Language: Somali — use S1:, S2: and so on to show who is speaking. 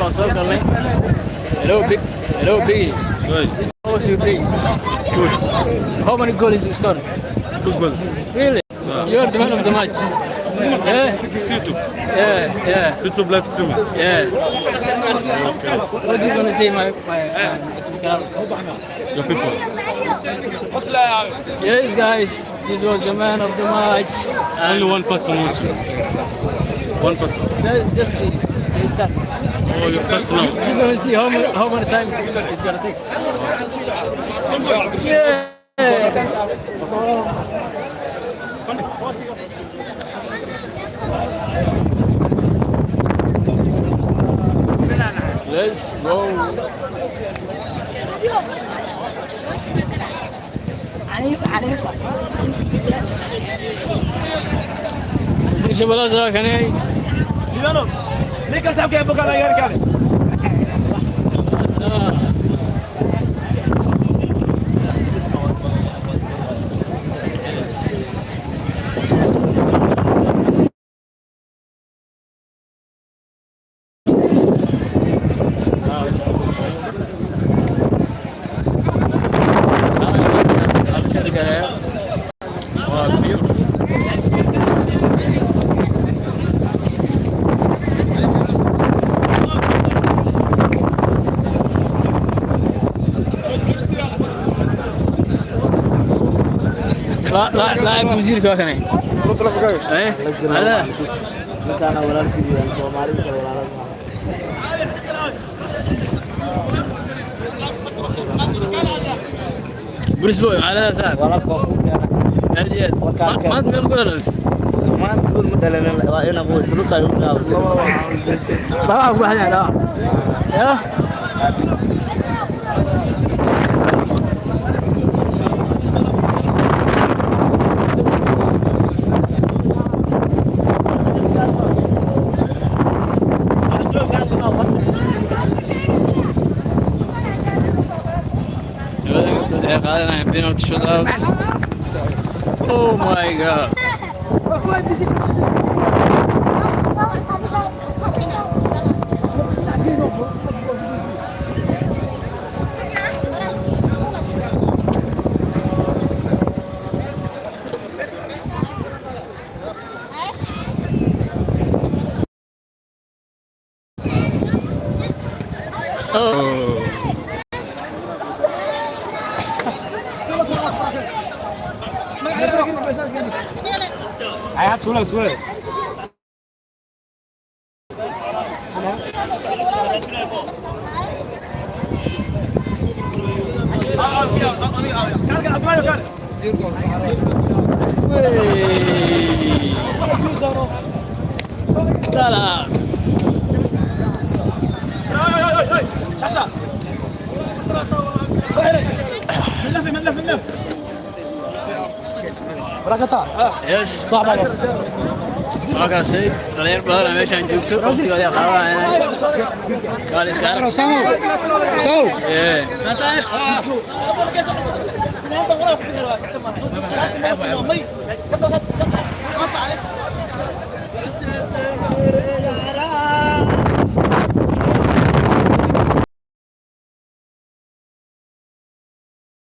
S1: baan soo galnay. Hello big.
S2: Good.
S1: How was your day?
S2: Good.
S1: How many goals you scored?
S2: 2 goals.
S1: Really? You are the man of the match. Yeah?
S2: YouTube.
S1: Yeah.
S2: YouTube live streaming.
S1: Yeah. What do you want to say, my
S2: Your people.
S1: Yes, guys, this was the man of the match.
S2: Only one person watching. One person.
S1: Let's just see. They start.
S2: Oh, you start now.
S1: You're gonna see how many times it's gonna take. Yeah. Let's go. ايش بلا ذاك انا
S3: Milano, mica sa che época da guerra, cara.
S1: لا مدير كذا ايه هذا
S4: كان ولا كذي الصومالي ولا
S1: بريسبوي على اساس
S4: ولا كوكو
S1: ما تقول لس
S4: ما تقول مدلنا انا ابو سلوك ايوه
S1: طلع واحد لا يا penalty shootout. Oh my god. Oh.
S3: I had to swear.
S1: لا yes صعبة بس ما كان سيء غير بهذا ماشي عند دكتور قلت له يا خلاص قال ايش قال سو ايه